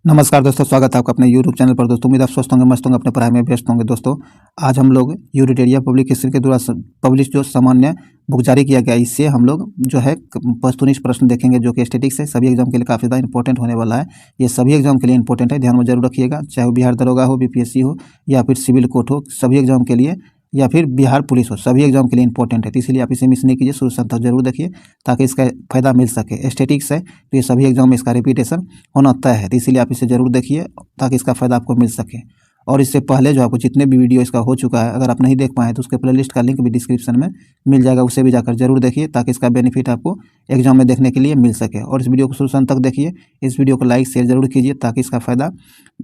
नमस्कार दोस्तों, स्वागत है आपका अपने यूट्यूब चैनल पर। दोस्तों उम्मीद आप स्वस्थ होंगे, मस्त होंगे, अपने पढ़ाई में व्यस्त होंगे। दोस्तों आज हम लोग यूनिटेरिया पब्लिक हिस्ट्री के द्वारा पब्लिश जो सामान्य बुक जारी किया गया, इससे हम लोग जो है वस्तुनिष्ठ प्रश्न देखेंगे जो कि स्टैटिक्स है। सभी एग्जाम के लिए काफ़ी ज़्यादा इंपॉर्टेंट होने वाला है। ये सभी एग्जाम के लिए इंपॉर्टेंट है, ध्यान में जरूर रखिएगा। चाहे वो बिहार दरोगा हो, बीपीएससी हो या फिर सिविल कोर्ट हो, सभी एग्जाम के लिए, या फिर बिहार पुलिस हो, सभी एग्जाम के लिए इंपॉर्टेंट है। तो इसलिए आप इसे मिस नहीं कीजिए, शुरू से अंत तक जरूर देखिए ताकि इसका फायदा मिल सके। स्टैटिक्स है तो ये सभी एग्जाम में इसका रिपीटेशन होना तय है, तो इसीलिए आप इसे जरूर देखिए ताकि इसका फायदा आपको मिल सके। और इससे पहले जो आपको जितने भी वीडियो इसका हो चुका है, अगर आप नहीं देख पाए तो उसके प्लेलिस्ट का लिंक भी डिस्क्रिप्शन में मिल जाएगा, उसे भी जाकर जरूर देखिए ताकि इसका बेनिफिट आपको एग्जाम में देखने के लिए मिल सके। और इस वीडियो को शुरू से अंत तक देखिए, इस वीडियो को लाइक शेयर जरूर कीजिए ताकि इसका फायदा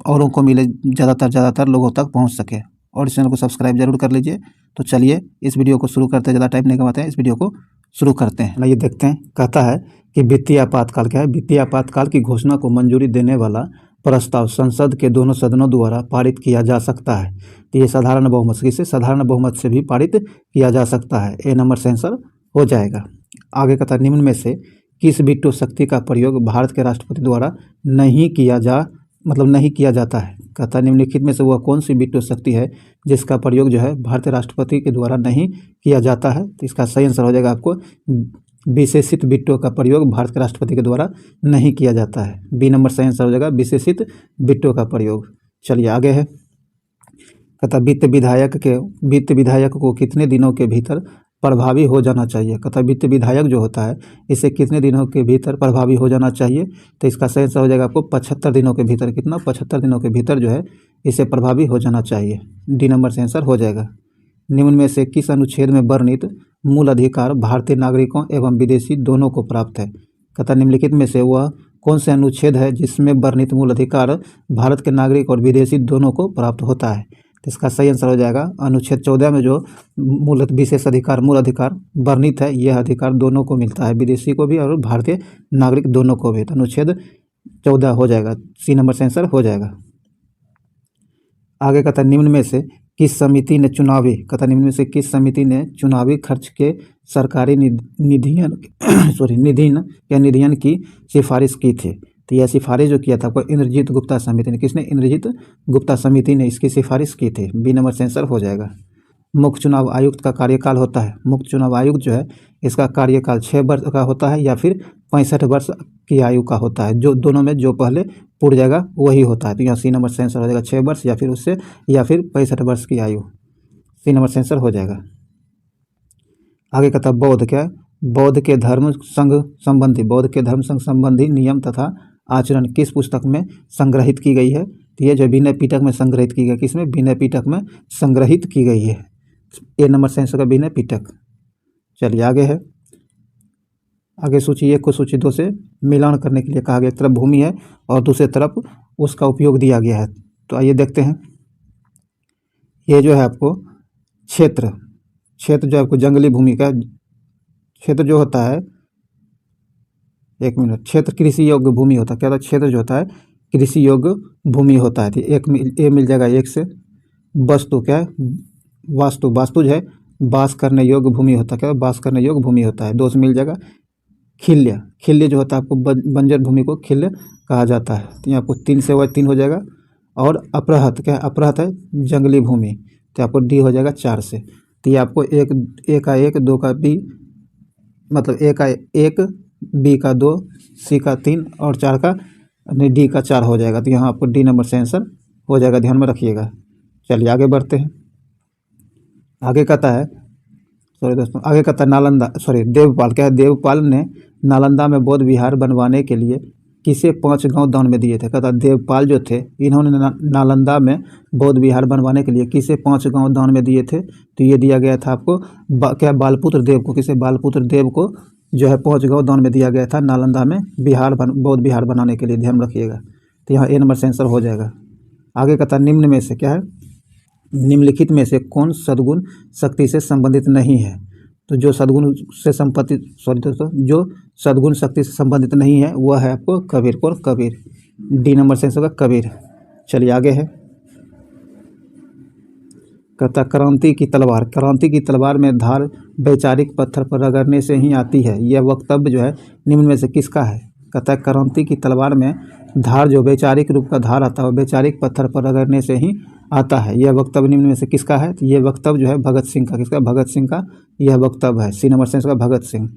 औरों को मिले, ज़्यादातर लोगों तक पहुँच सके। और इस चैनल को सब्सक्राइब जरूर कर लीजिए। तो चलिए इस वीडियो को शुरू करते हैं, ज़्यादा टाइम नहीं गंवाते हैं, इस वीडियो को शुरू करते हैं। आइए देखते हैं। कहता है कि वित्तीय आपातकाल क्या है। वित्तीय आपातकाल की घोषणा को मंजूरी देने वाला प्रस्ताव संसद के दोनों सदनों द्वारा पारित किया जा सकता है। तो ये साधारण बहुमत से, साधारण बहुमत से भी पारित किया जा सकता है। ए नंबर से आंसर हो जाएगा। आगे कहता है निम्न में से किस वीटो शक्ति का प्रयोग भारत के राष्ट्रपति द्वारा नहीं किया जाता है। कहता है निम्नलिखित में से वह कौन सी वीटो शक्ति है जिसका प्रयोग जो है भारतीय राष्ट्रपति के द्वारा नहीं किया जाता है। तो इसका सही आंसर हो जाएगा आपको विशेषित वीटो का प्रयोग भारत के राष्ट्रपति के द्वारा नहीं किया जाता है। बी नंबर सही आंसर हो जाएगा विशेषित वीटो का प्रयोग। चलिए आगे है। कहता वित्त विधायक को कितने दिनों के भीतर प्रभावी हो जाना चाहिए। कहता वित्त विधायक जो होता है इसे कितने दिनों के भीतर प्रभावी हो जाना चाहिए। तो इसका सही आंसर हो जाएगा आपको 75 दिनों के भीतर। कितना? 75 दिनों के भीतर जो है इसे प्रभावी हो जाना चाहिए। डी नंबर से आंसर हो जाएगा। निम्न में से किस अनुच्छेद में वर्णित मूल अधिकार भारतीय नागरिकों एवं विदेशी दोनों को प्राप्त है। कहता निम्नलिखित में से वह कौन से अनुच्छेद है जिसमें वर्णित मूल अधिकार भारत के नागरिक और विदेशी दोनों को प्राप्त होता है। तो इसका सही आंसर हो जाएगा अनुच्छेद 14 में जो मूल अधिकार वर्णित है, यह अधिकार दोनों को मिलता है, विदेशी को भी और भारतीय नागरिक दोनों को भी। तो अनुच्छेद 14 हो जाएगा, सी नंबर से आंसर हो जाएगा। आगे कहता निम्न में से किस समिति ने चुनावी खर्च के सरकारी निधियन की सिफारिश की थी। तो यह सिफारिश जो किया था आपको इंद्रजीत गुप्ता समिति ने। किसने? इंद्रजीत गुप्ता समिति ने इसकी सिफारिश की थी। बी नंबर से आंसर हो जाएगा। मुख्य चुनाव आयुक्त का कार्यकाल होता है, मुख्य चुनाव आयुक्त जो है इसका कार्यकाल 6 वर्ष का होता है या फिर 65 वर्ष की आयु का होता है। जो दोनों में जो पहले पूर्व जाएगा वही होता है। तो यहाँ सी नंबर से आंसर हो जाएगा 6 वर्ष या फिर उससे या फिर 65 वर्ष की आयु। सी नंबर से आंसर हो जाएगा। आगे कहता बौद्ध क्या है। बौद्ध के धर्म संघ संबंधी नियम तथा आचरण किस पुस्तक में संग्रहित की गई है। तो ये जो विनय पिटक में संग्रहित की गई, किसमें? विनय पिटक में संग्रहित की गई है। ए नंबर से आंसर का विनय पिटक। चलिए आगे है। आगे सूची 1 को सूची 2 से मिलान करने के लिए कहा गया। एक तरफ भूमि है और दूसरी तरफ उसका उपयोग दिया गया है। तो आइए देखते हैं। ये जो है आपको क्षेत्र जो आपको जंगली भूमि का क्षेत्र जो होता है, एक मिनट, क्षेत्र कृषि योग्य भूमि होता है। क्या होता है? क्षेत्र जो होता है कृषि योग्य भूमि होता है। तो एक मिल जाएगा 1 से। वस्तु क्या है? वास्तु जो है बास करने योग्य भूमि होता है। क्या? बास करने योग्य भूमि होता है। 2 से मिल जाएगा। खिल्य जो होता है आपको बंजर भूमि को खिल्य कहा जाता है। तो यहाँ आपको 3 से 3 हो जाएगा। और अपरहत क्या है? अपरहत है जंगली भूमि, तो आपको डी हो जाएगा 4 से। तो ये आपको 1 का 1, 2 का बी, मतलब 1 का 1, बी का 2, सी का 3 और 4 का डी का 4 हो जाएगा। तो यहाँ आपको डी नंबर से आंसर हो जाएगा, ध्यान में रखिएगा। चलिए आगे बढ़ते हैं। आगे कहता है देवपाल क्या है? देवपाल ने नालंदा में बौद्ध विहार बनवाने के लिए किसे 5 गांव दान में दिए थे। कहता देवपाल जो थे इन्होंने नालंदा में बौद्ध विहार बनवाने के लिए किसे 5 गांव दान में दिए थे। तो ये दिया गया था आपको बालपुत्र देव को। किसे? बालपुत्र देव को जो है 5 गांव दान में दिया गया था नालंदा में बौद्ध विहार बनाने के लिए, ध्यान रखिएगा। तो यहाँ ए नंबर से आंसर हो जाएगा। आगे कहता निम्न में से क्या है? निम्नलिखित में से कौन सद्गुण शक्ति से संबंधित नहीं है। तो जो सद्गुण शक्ति से संबंधित नहीं है वह है आपको कबीर। डी नंबर से आंसर होगा कबीर। चलिए आगे है। कहता क्रांति की तलवार में धार वैचारिक पत्थर पर रगड़ने से ही आती है। यह वक्तव्य जो है निम्न में से किसका है। कहता है क्रांति की तलवार में धार जो वैचारिक रूप का धार आता है वैचारिक पत्थर पर रगड़ने से ही आता है। यह वक्तव्य निम्न में से किसका है? तो यह वक्तव्य जो है भगत सिंह का। किसका? भगत सिंह का यह वक्तव्य है। सी नंबर सेंस का भगत सिंह।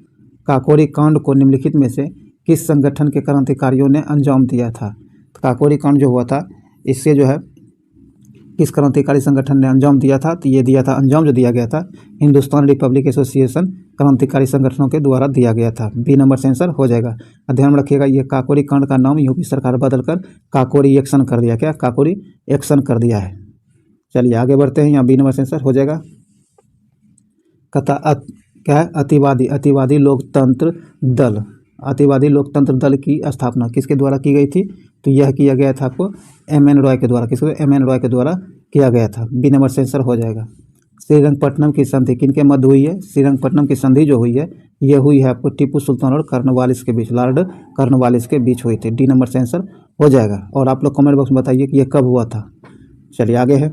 काकोरी कांड को निम्नलिखित में से किस संगठन के क्रांतिकारियों ने अंजाम दिया था? तो काकोरी कांड जो हुआ था इससे जो है किस क्रांतिकारी संगठन ने अंजाम दिया था? तो ये दिया था, अंजाम जो दिया गया था हिंदुस्तान रिपब्लिक एसोसिएशन क्रांतिकारी संगठनों के द्वारा दिया गया था। बी नंबर से आंसर हो जाएगा। ध्यान में रखिएगा ये काकोरी कांड का नाम यूपी सरकार बदलकर काकोरी एक्शन कर दिया। क्या? काकोरी एक्शन कर दिया है। चलिए आगे बढ़ते हैं। यहाँ बी नंबर से आंसर हो जाएगा। कथा क्या है? अतिवादी लोकतंत्र दल। अतिवादी लोकतंत्र दल की स्थापना किसके द्वारा की गई थी? तो यह किया गया था आपको एम.एन. रॉय के द्वारा। किसके? एम.एन. रॉय के द्वारा किया गया था। बी नंबर से आंसर हो जाएगा। श्रीरंगपट्टनम की संधि किनके मध्य हुई है? श्रीरंगपट्टनम की संधि जो हुई है ये हुई है आपको टीपू सुल्तान और कर्नवालिस के बीच, लॉर्ड कर्नवालिस के बीच हुई थी। डी नंबर से आंसर हो जाएगा। और आप लोग कमेंट बॉक्स में बताइए कि यह कब हुआ था। चलिए आगे है।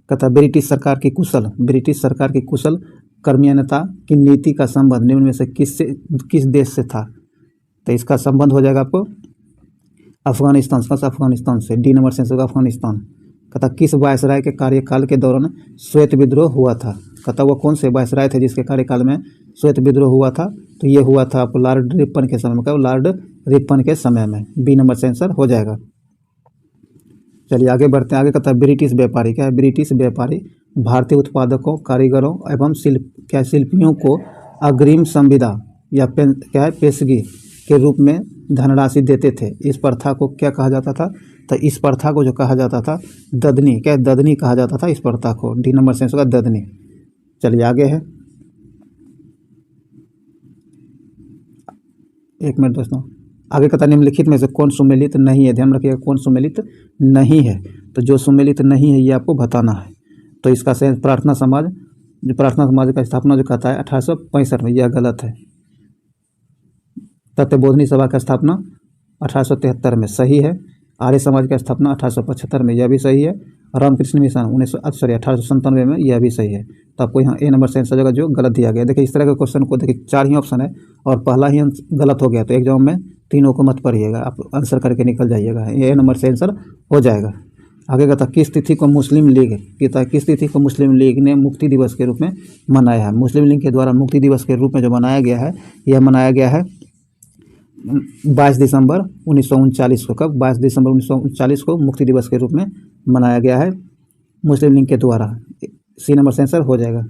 कहता ब्रिटिश सरकार की कुशल कर्मण्यता की नीति का संबंध निम्न में से किस देश से था? तो इसका संबंध हो जाएगा आपको अफगानिस्तान से। डी नंबर से आंसर अफगानिस्तान। कहता किस वायसराय के कार्यकाल के दौरान श्वेत विद्रोह हुआ था? कहता वो कौन से वायसराय थे जिसके कार्यकाल में श्वेत विद्रोह हुआ था? तो ये हुआ था आपको लॉर्ड रिपन के समय में। कब? लॉर्ड रिपन के समय में। बी नंबर से आंसर हो जाएगा। चलिए आगे बढ़ते हैं। आगे कहता है ब्रिटिश व्यापारी। क्या है? ब्रिटिश व्यापारी भारतीय उत्पादकों, कारीगरों एवं शिल्पियों को अग्रिम संविदा या क्या है पेशगी के रूप में धनराशि देते थे। इस प्रथा को क्या कहा जाता था? तो इस प्रथा को जो कहा जाता था ददनी। क्या? ददनी कहा जाता था इस प्रथा को। डी नंबर से आंसर होगा ददनी। चलिए आगे है। एक मिनट दोस्तों। आगे कहता निम्नलिखित में से कौन सुमेलित नहीं है? ध्यान रखिएगा कौन सुमेलित नहीं है। तो जो सुमेलित नहीं है ये आपको बताना है। तो इसका सही प्रार्थना समाज का स्थापना जो कहता है 1865 में, यह गलत है। तत्वबोधनी सभा का स्थापना 1873 में सही है। आर्य समाज का स्थापना 1875 में, यह भी सही है। रामकृष्ण मिशन 1897 में, यह भी सही है। तो आपको यहाँ ए नंबर से आंसर जगह जो गलत दिया गया। देखिए इस तरह के क्वेश्चन को देखिए 4 ही ऑप्शन है और पहला ही गलत हो गया तो एग्जाम में तीनों को मत पढ़िएगा, आप आंसर करके निकल जाइएगा। ए नंबर से आंसर हो जाएगा। आगे कहता किस तिथि को मुस्लिम लीग ने मुक्ति दिवस के रूप में मनाया है? मुस्लिम लीग के द्वारा मुक्ति दिवस के रूप में जो मनाया गया है यह मनाया गया है 22 दिसंबर 1939 को। कब? 22 दिसंबर 1939 को मुक्ति दिवस के रूप में मनाया गया है मुस्लिम लीग के द्वारा। सी नंबर से आंसर हो जाएगा।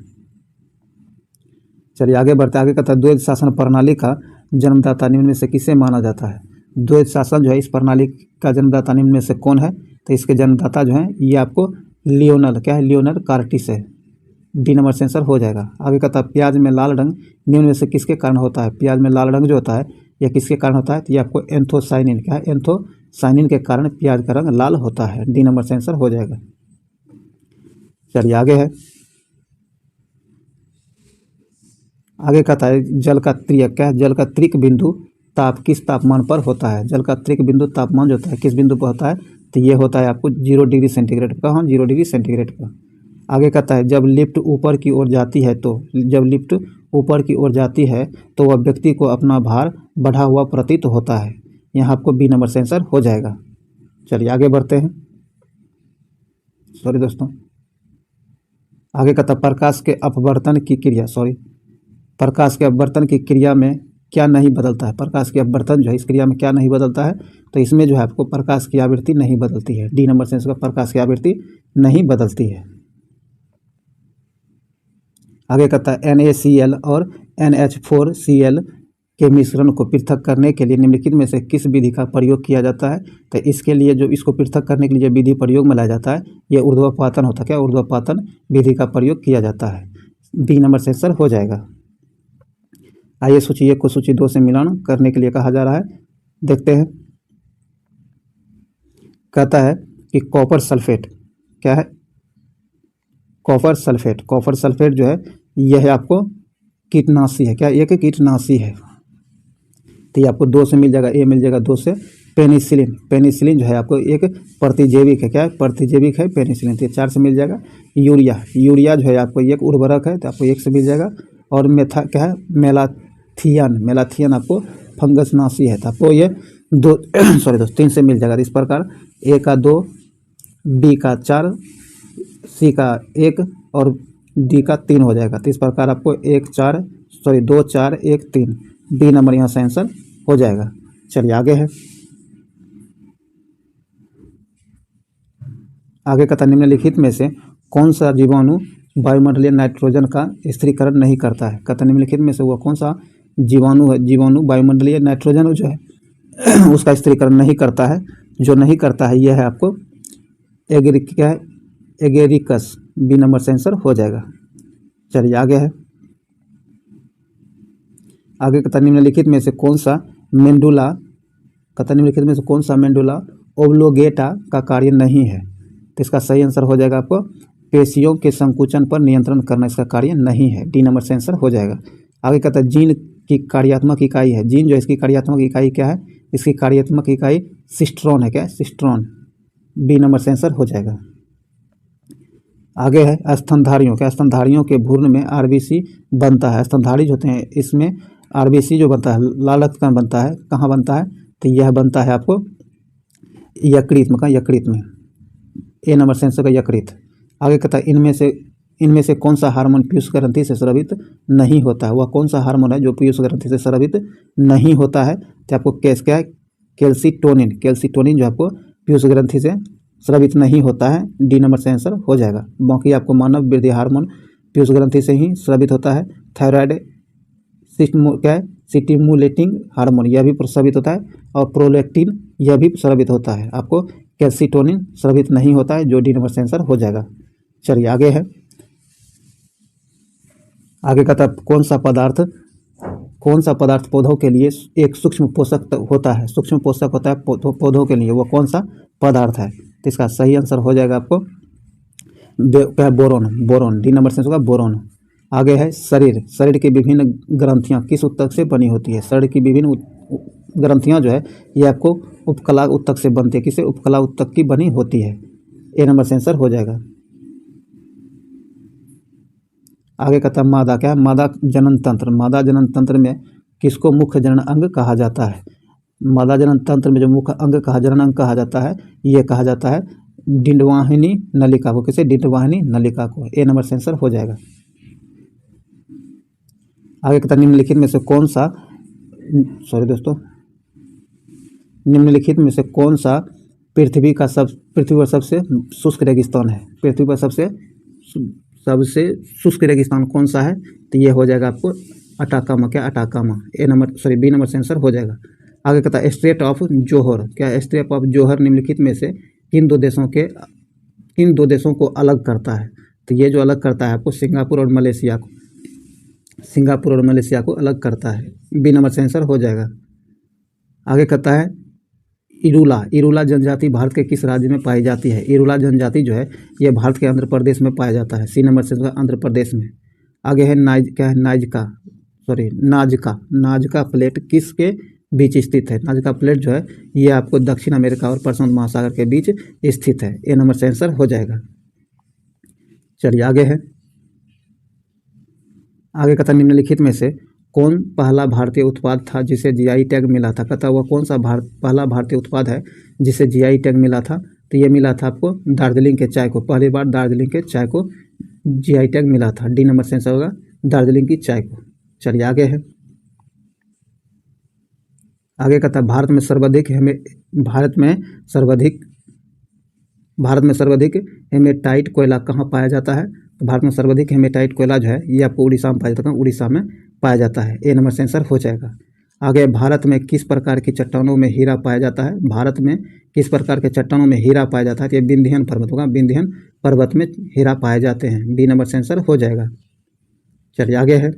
चलिए आगे बढ़ते। आगे कहता है द्वैध शासन प्रणाली का जन्मदाता निम्न में से किसे माना जाता है? द्वैध शासन जो है इस प्रणाली का जन्मदाता निम्न में से कौन है? तो इसके जन्मदाता जो है ये आपको लियोनल कार्टिस है। डी नंबर से आंसर हो जाएगा। आगे कहता है प्याज में लाल रंग निम्न में से किसके कारण होता है? प्याज में लाल रंग जो होता है यह किसके कारण होता है? तो ये आपको एंथोसाइनिन। क्या है? एंथोसाइनिन के कारण प्याज का रंग लाल होता है। डी नंबर से आंसर हो जाएगा। चलिए आगे है। आगे कहता है जल का त्रियक। क्या है? जल का त्रिक बिंदु ताप किस तापमान पर होता है? जल का त्रिक बिंदु तापमान जो होता है किस बिंदु पर होता है? तो ये होता है आपको 0 डिग्री सेंटीग्रेड का। हाँ 0 डिग्री सेंटीग्रेड का। आगे कहता है जब लिफ्ट ऊपर की ओर जाती है तो वह व्यक्ति को अपना भार बढ़ा हुआ प्रतीत होता है। यहाँ आपको बी नंबर से आंसर हो जाएगा। चलिए आगे बढ़ते हैं। सॉरी दोस्तों। आगे कहता प्रकाश के अपवर्तन की क्रिया में क्या नहीं बदलता है? प्रकाश के अपवर्तन जो है इस क्रिया में क्या नहीं बदलता है? तो इसमें जो है आपको प्रकाश की आवृत्ति नहीं बदलती है। डी नंबर से इसका प्रकाश की आवृत्ति नहीं बदलती है। आगे कहता है NaCl और NH4Cl के मिश्रण को पृथक करने के लिए निम्नलिखित में से किस विधि का प्रयोग किया जाता है? तो इसके लिए जो इसको पृथक करने के लिए विधि प्रयोग में लाया जाता है यह ऊर्ध्वपातन होता है। क्या? ऊर्ध्वपातन विधि का प्रयोग किया जाता है। बी नंबर से आंसर हो जाएगा। आइए सूची 1 को सूची 2 से मिलान करने के लिए कहा जा रहा है। देखते हैं। कहता है कि कॉपर सल्फेट। क्या है? कॉपर सल्फेट जो है यह आपको कीटनाशी है। क्या? एक कीटनाशी है। तो ये आपको 2 से मिल जाएगा। ए मिल जाएगा 2 से। पेनिसिलिन जो है आपको एक प्रतिजैविक है। क्या है? प्रतिजैविक है पेनिसिलिन। तो 4 से मिल जाएगा। यूरिया जो है आपको एक उर्वरक है तो आपको 1 से मिल जाएगा। और क्या है? मेलाथियन आपको फंगसनाशी है, तो आपको ये दो सॉरी दोस्तों 3 से मिल जाएगा। इस प्रकार ए का 2, बी का 4, सी का 1 और डी का 3 हो जाएगा। तो इस प्रकार आपको 2 4 1 3 बी नंबर यहाँ से आंसर हो जाएगा। चलिए आगे है, आगे कहता निम्नलिखित में से कौन सा जीवाणु वायुमंडलीय नाइट्रोजन का स्थिरीकरण नहीं करता है। कहता निम्नलिखित में से वह कौन सा जीवाणु है, जीवाणु वायुमंडलीय नाइट्रोजन जो है उसका स्थिरीकरण नहीं करता है। जो नहीं करता है यह है आपको एगेरिकस, बी नंबर से आंसर हो जाएगा। चलिए आगे है, आगे कहता निम्नलिखित में से कौन सा मेंडुला, कहता निम्नलिखित में से कौन सा मेंडुला ओब्लोगेटा का कार्य नहीं है। तो इसका सही आंसर हो जाएगा आपको पेशियों के संकुचन पर नियंत्रण करना इसका कार्य नहीं है, डी नंबर से आंसर हो जाएगा। आगे कहता है जीन की कार्यात्मक इकाई है, जीन जो है इसकी कार्यात्मक इकाई क्या है, इसकी कार्यात्मक इकाई सिस्ट्रॉन है। क्या है? सिस्ट्रॉन, बी नंबर से आंसर हो जाएगा। आगे है स्तनधारियों, क्या स्तनधारियों के भ्रूण में आरबीसी बनता है। स्तनधारी जो होते हैं इसमें आरबीसी जो बनता है, लाल रक्त कण बनता है, कहाँ बनता है, तो यह बनता है आपको यकृत में। यकृत में, ए नंबर से आंसर का यकृत। आगे कहता है इनमें से कौन सा हार्मोन पीयूष ग्रंथि से स्रावित नहीं होता है। वह कौन सा हार्मोन है जो पीयूष ग्रंथि से स्रावित नहीं होता है, तो आपको क्या है, कैल्सिटोनिन। कैल्सिटोनिन जो आपको पीयूष ग्रंथि से स्रावित नहीं होता है, डी नंबर से आंसर हो जाएगा। बाकी आपको मानव वृद्धि हार्मोन पीयूष ग्रंथि से ही स्रावित होता है। थायराइड क्या है, स्टिमुलेटिंग हार्मोन, यह भी स्रावित होता है, और प्रोलैक्टिन यह भी स्रावित होता है। आपको कैल्सिटोनिन स्रावित नहीं होता है, जो डी नंबर से आंसर हो जाएगा। चलिए आगे है, आगे कहता है कौन सा पदार्थ पौधों के लिए एक सूक्ष्म पोषक होता है। सूक्ष्म पोषक होता है पौधों के लिए, वो कौन सा पदार्थ है। तो इसका सही आंसर हो जाएगा आपको बोरोन, बोरोन, डी नंबर से होगा बोरोन। आगे है शरीर की विभिन्न ग्रंथियां किस ऊतक से बनी होती है। शरीर की विभिन्न ग्रंथियां जो है ये आपको उपकला ऊतक से बनती है। किसे? उपकला ऊतक की बनी होती है, ए नंबर से आंसर हो जाएगा। आगे कहता है मादा, क्या है, मादा जनन तंत्र। मादा जनन तंत्र में किसको मुख्य जनन अंग कहा जाता है। मादा जनन तंत्र में जो मुख्य अंग जनन अंग कहा जाता है, ये कहा जाता है डिंडवाहिनी नलिका को। किसे? डिंडवाहिनी नलिका को, ए नंबर से आंसर हो जाएगा। आगे कहता है निम्नलिखित में से कौन सा निम्नलिखित में से कौन सा पृथ्वी पर सबसे शुष्क रेगिस्तान है। पृथ्वी पर सबसे शुष्क रेगिस्तान कौन सा है, तो ये हो जाएगा आपको अटाकामा। क्या? अटाकामा, बी नंबर से आंसर हो जाएगा। आगे कहता है स्ट्रेट ऑफ जोहर। क्या? स्ट्रेट ऑफ जोहर निम्नलिखित में से किन दो देशों को अलग करता है। तो ये जो अलग करता है आपको सिंगापुर और मलेशिया को अलग करता है, बी नंबर से आंसर हो जाएगा। आगे कहता है इरूला जनजाति भारत के किस राज्य में पाई जाती है। इरूला जनजाति जो है ये भारत के आंध्र प्रदेश में पाया जाता है, सी नंबर से आंध्र प्रदेश में। आगे है नाजका प्लेट किसके बीच स्थित है। नाजका प्लेट जो है ये आपको दक्षिण अमेरिका और प्रशांत महासागर के बीच स्थित है, ए नंबर से आंसर हो जाएगा। चलिए आगे है, आगे कहता निम्नलिखित में से कौन पहला भारतीय उत्पाद था जिसे जीआई टैग मिला था। कहता वह कौन सा पहला भारतीय उत्पाद है जिसे जीआई टैग मिला था। तो ये मिला था आपको दार्जिलिंग के चाय को। पहली बार दार्जिलिंग के चाय को जीआई टैग मिला था, डी नंबर से आंसर होगा दार्जिलिंग की चाय को। चलिए आगे है, आगे कहता है भारत में सर्वाधिक हेमेटाइट कोयला कहाँ पाया जाता है। तो भारत में सर्वाधिक हेमेटाइट कोयला जो है ये आपको उड़ीसा में पाया जाता है, उड़ीसा में पाया जाता है, ए नंबर से आंसर हो जाएगा। आगे भारत में किस प्रकार की चट्टानों में हीरा पाया जाता है। भारत में किस प्रकार के चट्टानों में हीरा पाया जाता है। तो ये विंध्यन पर्वत होगा, विंध्यन पर्वत में हीरा पाए जाते हैं, बी नंबर से आंसर हो जाएगा। चलिए आगे है,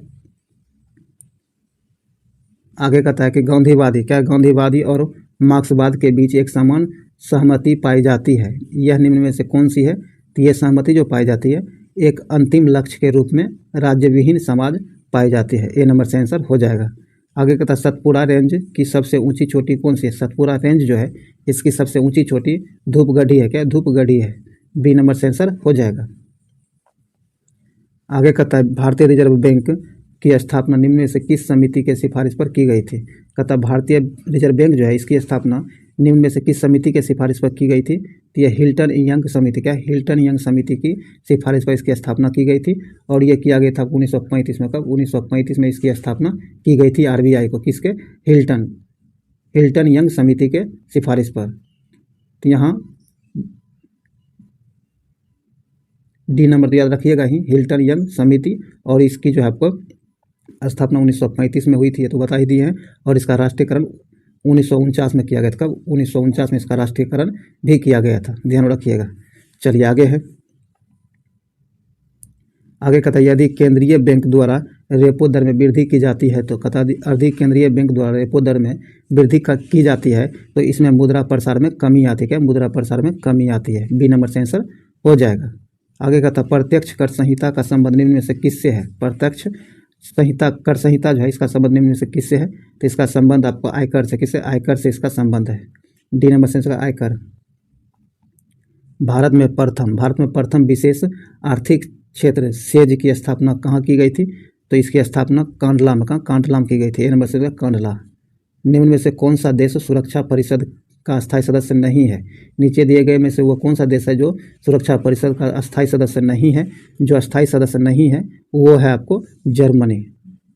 आगे कहता है कि गांधीवादी और मार्क्सवाद के बीच एक समान सहमति पाई जाती है। यह निम्न में से कौन सी है। तो यह सहमति जो पाई जाती है एक अंतिम लक्ष्य के रूप में राज्य विहीन समाज पाई जाती है, ए नंबर से आंसर हो जाएगा। आगे कहता है सतपुड़ा रेंज की सबसे ऊंची चोटी कौन सी है। सतपुड़ा रेंज जो है इसकी सबसे ऊंची चोटी धूपगढ़ी है। क्या? धूपगढ़ी है, बी नंबर से आंसर हो जाएगा। आगे कहता है भारतीय रिजर्व बैंक की स्थापना निम्न में से किस समिति के सिफारिश पर की गई थी? कहता भारतीय रिजर्व बैंक जो है इसकी स्थापना निम्न में से किस समिति के सिफारिश पर की गई थी? तो ये हिल्टन यंग समिति, क्या हिल्टन यंग समिति की सिफारिश पर इसकी स्थापना की गई थी। और ये किया गया था 1935 में। कब? 1935 में इसकी स्थापना की गई थी आरबीआई को। किसके? हिल्टन यंग समिति के सिफारिश पर। तो यहाँ डी नंबर तो याद रखिएगा ही, हिल्टन यंग समिति। और इसकी जो है आपको स्थापना 1935 में हुई थी, ये तो बता ही दिए हैं। और इसका राष्ट्रीयकरण 1949 में किया गया था। कब? 1949 में इसका राष्ट्रीयकरण भी किया गया था, ध्यान रखिएगा। चलिए आगे है। आगे कहता है यदि केंद्रीय बैंक द्वारा रेपो दर में वृद्धि की जाती है तो कहता यदि केंद्रीय बैंक द्वारा रेपो दर में वृद्धि की जाती है तो इसमें मुद्रा प्रसार में कमी आती है। क्या? मुद्रा प्रसार में कमी आती है। बी नंबर से आंसर हो जाएगा। आगे कहता प्रत्यक्ष कर संहिता का संबंध निम्न में से किससे है? प्रत्यक्ष संहिता, कर संहिता जो है इसका संबंध निम्न में से किससे है? तो इसका संबंध आपको आयकर से। किससे? आयकर से इसका संबंध है। डी नंबर से आंसर आयकर। भारत में प्रथम विशेष आर्थिक क्षेत्र सेज की स्थापना कहाँ की गई थी? तो इसकी स्थापना कांडला में। कहाँ? कांडला में की गई थी। ए नंबर से कांडला। निम्न में से कौन सा देश सुरक्षा परिषद का अस्थायी सदस्य नहीं है? नीचे दिए गए में से वो कौन सा देश है जो सुरक्षा परिषद का अस्थायी सदस्य नहीं है? जो अस्थायी सदस्य नहीं है वो है आपको जर्मनी।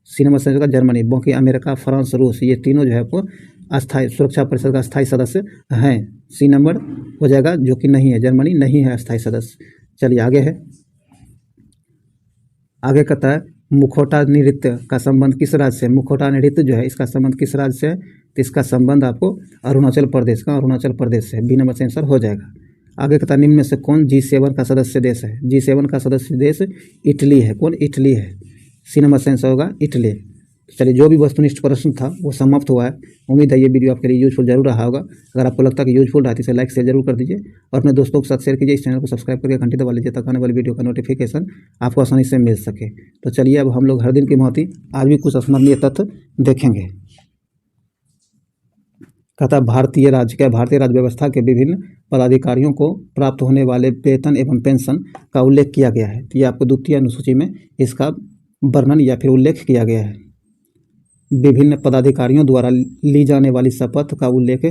सी नंबर से जर्मनी। बाकी अमेरिका, फ्रांस, रूस, ये तीनों जो है आपको अस्थायी सुरक्षा परिषद का अस्थायी सदस्य हैं। सी नंबर हो जाएगा, जो कि नहीं है, जर्मनी नहीं है अस्थायी सदस्य। चलिए आगे है। आगे कहता है मुखौटा नृत्य का संबंध किस राज्य से? मुखौटा नृत्य जो है इसका संबंध किस राज्य से है? तो इसका संबंध आपको अरुणाचल प्रदेश का, अरुणाचल प्रदेश से। बी नंबर से आंसर हो जाएगा। आगे कहता है निम्न में से कौन G7 का सदस्य देश है? G7 का सदस्य देश इटली है। कौन? इटली है। सी नंबर से आंसर होगा इटली। चलिए जो भी वस्तुनिष्ठ प्रश्न था वो समाप्त हुआ है। उम्मीद है ये वीडियो आपके लिए यूजफुल जरूर रहा होगा। अगर आपको लगता है कि यूजफुल रहा तो इसे लाइक शेयर जरूर कर दीजिए और अपने दोस्तों के साथ शेयर कीजिए। इस चैनल को सब्सक्राइब करके घंटी दबा लीजिए ताकि आने वाली वीडियो का नोटिफिकेशन आपको आसानी से मिल सके। तो चलिए अब हम लोग हर दिन की भांति आज भी कुछ स्मरणीय तथ्य देखेंगे। कहता भारतीय राज्य व्यवस्था के विभिन्न पदाधिकारियों को प्राप्त होने वाले वेतन एवं पेंशन का उल्लेख किया गया है। तो ये आपको द्वितीय अनुसूची में इसका वर्णन या फिर उल्लेख किया गया है। विभिन्न पदाधिकारियों द्वारा ली जाने वाली शपथ का उल्लेख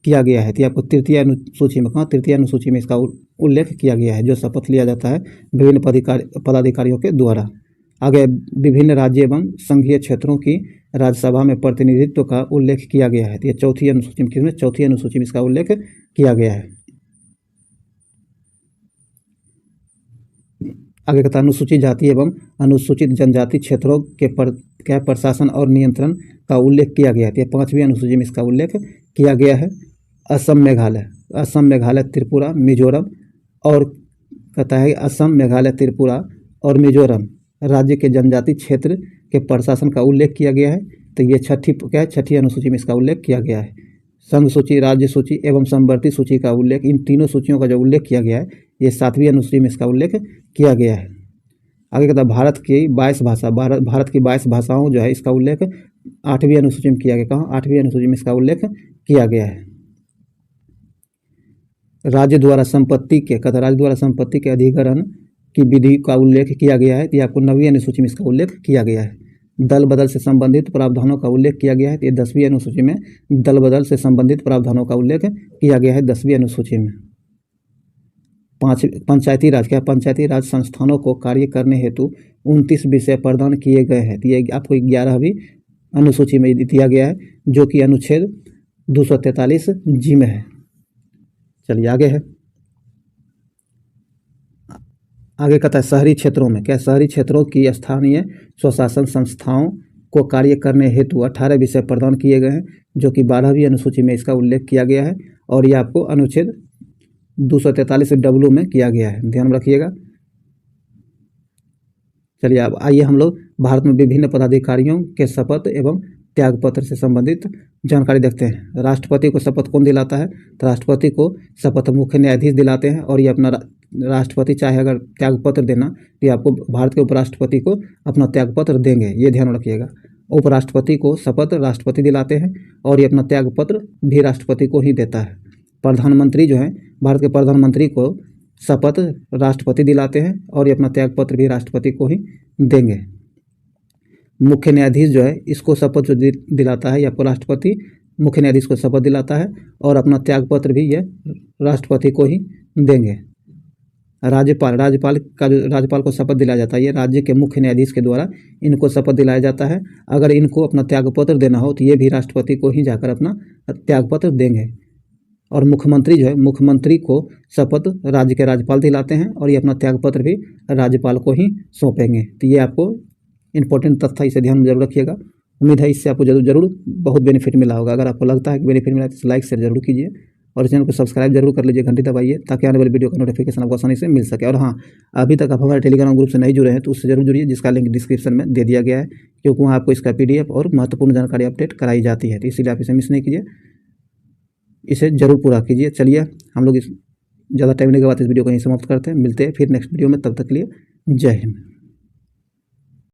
किया गया है। तो आपको तृतीय अनुसूची में, कहाँ? तृतीय अनुसूची में इसका उल्लेख किया गया है, जो शपथ लिया जाता है विभिन्न पदाधिकारियों के द्वारा। आगे विभिन्न राज्य एवं संघीय क्षेत्रों की राज्यसभा में प्रतिनिधित्व का उल्लेख किया गया है। तो ये चौथी अनुसूची में, किसमें? चौथी अनुसूची में इसका उल्लेख किया गया है। आगे कहता अनुसूचित जाति एवं अनुसूचित जनजाति क्षेत्रों के प्रशासन और नियंत्रण का उल्लेख किया गया है। तो पांचवी अनुसूची में इसका उल्लेख किया गया है। असम, मेघालय, त्रिपुरा, मिजोरम और कहता है असम, मेघालय, त्रिपुरा और मिजोरम राज्य के जनजाति क्षेत्र के प्रशासन का उल्लेख किया गया है। तो ये छठी अनुसूची में इसका उल्लेख किया गया है। संघ सूची, राज्य सूची एवं समवर्ती सूची का उल्लेख, इन तीनों सूचियों का जो उल्लेख किया गया है ये 7वीं अनुसूची में इसका उल्लेख किया गया है। आगे कहता भारत की 22 भाषाओं जो है इसका उल्लेख 8वीं अनुसूची में किया गया। कहाँ? 8वीं अनुसूची में इसका उल्लेख किया गया है। राज्य द्वारा संपत्ति के अधिग्रहण की विधि का उल्लेख किया गया है। तो आपको 9वीं अनुसूची में इसका उल्लेख किया गया है। दल बदल से संबंधित प्रावधानों का उल्लेख किया गया है। तो ये 10वीं अनुसूची में दल बदल से संबंधित प्रावधानों का उल्लेख किया गया है 10वीं अनुसूची में। पंचायती राज संस्थानों को कार्य करने हेतु 29 विषय प्रदान किए गए हैं। तो ये आपको 11वीं अनुसूची में दिया गया है, जो कि अनुच्छेद 243 जी में है। चलिए आगे है। आगे कहता है शहरी क्षेत्रों की स्थानीय स्वशासन संस्थाओं को कार्य करने हेतु 18 विषय प्रदान किए गए हैं, जो कि 12वीं अनुसूची में इसका उल्लेख किया गया है और ये आपको अनुच्छेद 243 डब्लू में किया गया है, ध्यान रखिएगा। चलिए अब आइए हम लोग भारत में विभिन्न पदाधिकारियों के शपथ एवं त्यागपत्र से संबंधित जानकारी देखते हैं। राष्ट्रपति को शपथ कौन दिलाता है? तो राष्ट्रपति को शपथ मुख्य न्यायाधीश दिलाते हैं और ये अपना राष्ट्रपति चाहे अगर त्यागपत्र देना तो ये आपको भारत के उपराष्ट्रपति को अपना त्यागपत्र देंगे, ये ध्यान रखिएगा। उपराष्ट्रपति को शपथ राष्ट्रपति दिलाते हैं और ये अपना त्यागपत्र भी राष्ट्रपति को ही देता है। प्रधानमंत्री जो है भारत के प्रधानमंत्री को शपथ राष्ट्रपति दिलाते हैं और ये अपना त्यागपत्र भी राष्ट्रपति को ही देंगे। मुख्य न्यायाधीश जो है इसको शपथ जो दिलाता है, या आपको राष्ट्रपति मुख्य न्यायाधीश को शपथ दिलाता है, और अपना त्यागपत्र भी यह राष्ट्रपति को ही देंगे। राज्यपाल को शपथ दिलाया जाता है, ये राज्य के मुख्य न्यायाधीश के द्वारा इनको शपथ दिलाया जाता है। अगर इनको अपना त्यागपत्र देना हो तो ये भी राष्ट्रपति को ही जाकर अपना त्यागपत्र देंगे। और मुख्यमंत्री जो है, मुख्यमंत्री को शपथ राज्य के राज्यपाल दिलाते हैं, और ये अपना त्यागपत्र भी राज्यपाल को ही सौंपेंगे। तो ये आपको इंपॉर्टेंट तथ्य, इसे ध्यान में जरूर रखिएगा। उम्मीद है इससे आपको जरूर बहुत बेनिफिट मिला होगा। अगर आपको लगता है कि बेनिफिट मिला तो लाइक शेयर जरूर कीजिए, और चैनल को सब्सक्राइब जरूर कर लीजिए, घंटी दबाइए, ताकि आने वाली वीडियो का नोटिफिकेशन आपको आसानी से मिल सके। और हाँ, अभी तक आप हमारे टेलीग्राम ग्रुप से नहीं जुड़े हैं तो उससे जरूर जुड़िए, जिसका लिंक डिस्क्रिप्शन में दे दिया गया है, क्योंकि वहाँ आपको इसका PDF और महत्वपूर्ण जानकारी अपडेट कराई जाती है। तो इसीलिए आप इसे मिस नहीं कीजिए, इसे जरूर पूरा कीजिए। चलिए हम लोग ज़्यादा टाइम लेने के बाद इस वीडियो को यहीं समाप्त करते हैं। मिलते हैं फिर नेक्स्ट वीडियो में, तब तक के लिए जय हिंद।